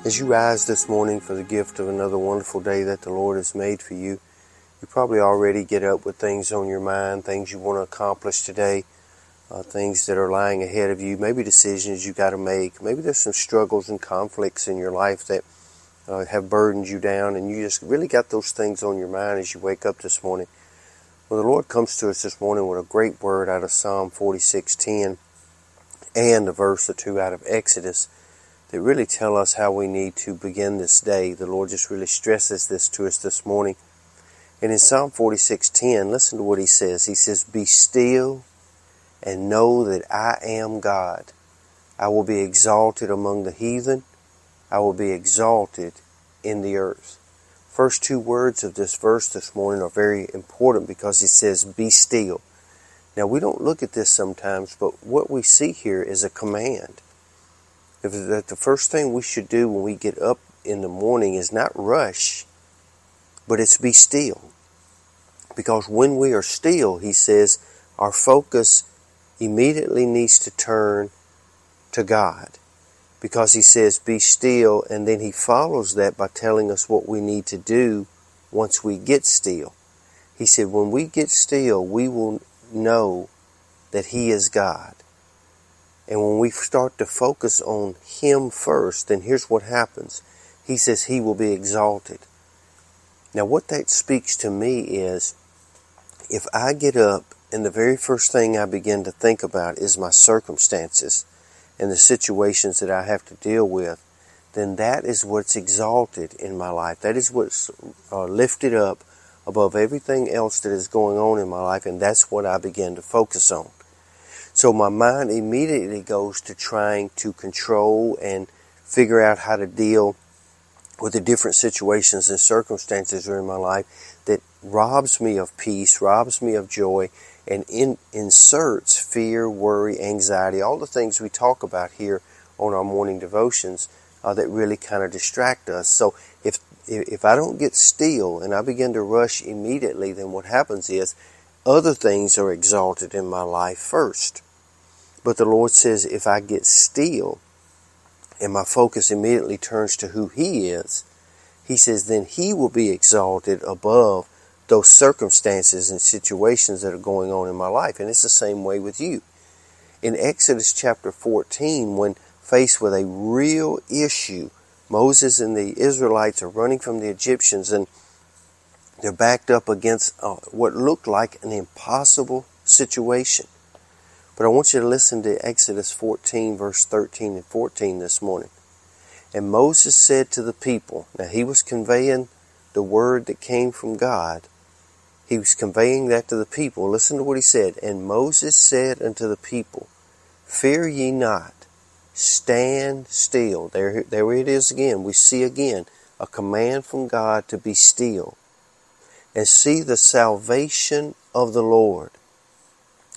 As you rise this morning for the gift of another wonderful day that the Lord has made for you, you probably already get up with things on your mind, things you want to accomplish today, things that are lying ahead of you, maybe decisions you got to make. Maybe there's some struggles and conflicts in your life that have burdened you down, and you just really got those things on your mind as you wake up this morning. Well, the Lord comes to us this morning with a great word out of Psalm 46:10 and a verse or two out of Exodus that really tell us how we need to begin this day. The Lord just really stresses this to us this morning. And in Psalm 46:10, listen to what he says. He says, "Be still and know that I am God. I will be exalted among the heathen. I will be exalted in the earth." First two words of this verse this morning are very important because it says, "Be still." Now, we don't look at this sometimes, but what we see here is a command. That the first thing we should do when we get up in the morning is not rush, but it's be still. Because when we are still, he says, our focus immediately needs to turn to God. Because he says, be still, and then he follows that by telling us what we need to do once we get still. He said, when we get still, we will know that he is God. And when we start to focus on him first, then here's what happens. He says he will be exalted. Now what that speaks to me is, if I get up and the very first thing I begin to think about is my circumstances and the situations that I have to deal with, then that is what's exalted in my life. That is what's lifted up above everything else that is going on in my life, and that's what I begin to focus on. So my mind immediately goes to trying to control and figure out how to deal with the different situations and circumstances that are in my life that robs me of peace, robs me of joy, and inserts fear, worry, anxiety, all the things we talk about here on our morning devotions that really kind of distract us. So if I don't get still and I begin to rush immediately, then what happens is other things are exalted in my life first. But the Lord says if I get still and my focus immediately turns to who he is, he says then he will be exalted above those circumstances and situations that are going on in my life. And it's the same way with you. In Exodus chapter 14, when faced with a real issue, Moses and the Israelites are running from the Egyptians, and they're backed up against what looked like an impossible situation. But I want you to listen to Exodus 14, verse 13 and 14 this morning. "And Moses said to the people," now he was conveying the word that came from God. He was conveying that to the people. Listen to what he said. "And Moses said unto the people, Fear ye not, stand still." There it is again. We see again a command from God to be still. "And see the salvation of the Lord,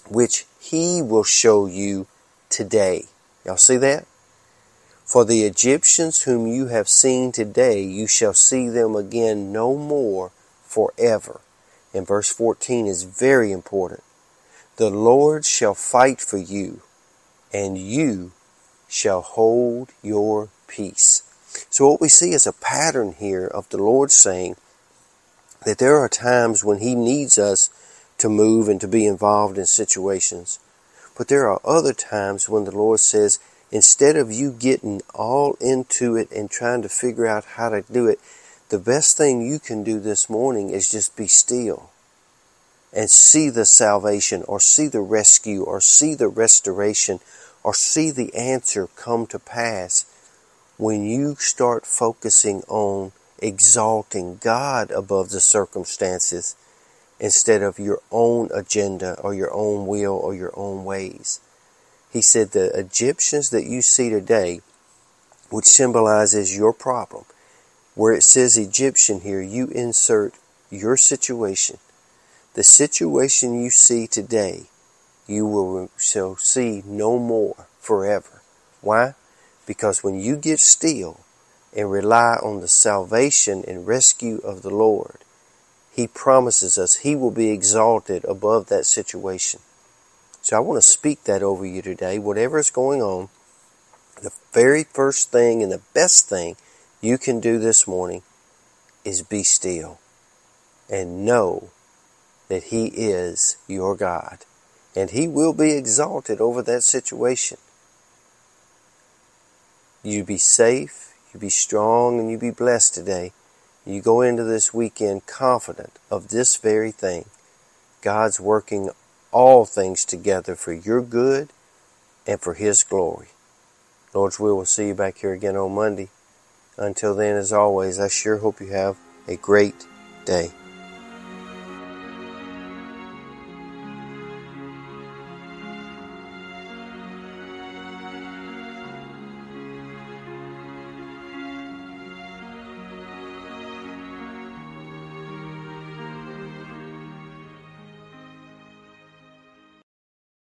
which he will show you today." Y'all see that? "For the Egyptians whom you have seen today, you shall see them again no more forever." And verse 14 is very important. "The Lord shall fight for you, and you shall hold your peace." So what we see is a pattern here of the Lord saying that there are times when he needs us to move and to be involved in situations. But there are other times when the Lord says, instead of you getting all into it and trying to figure out how to do it, the best thing you can do this morning is just be still and see the salvation, or see the rescue, or see the restoration, or see the answer come to pass when you start focusing on exalting God above the circumstances instead of your own agenda or your own will or your own ways. He said the Egyptians that you see today, which symbolizes your problem, where it says Egyptian here, you insert your situation. The situation you see today, you shall see no more forever. Why? Because when you get still and rely on the salvation and rescue of the Lord, he promises us he will be exalted above that situation. So I want to speak that over you today. Whatever is going on, the very first thing and the best thing you can do this morning is be still and know that He is your God. And He will be exalted over that situation. You be safe, you be strong, and you be blessed today. You go into this weekend confident of this very thing. God's working all things together for your good and for His glory. Lord's will, we'll see you back here again on Monday. Until then, as always, I sure hope you have a great day.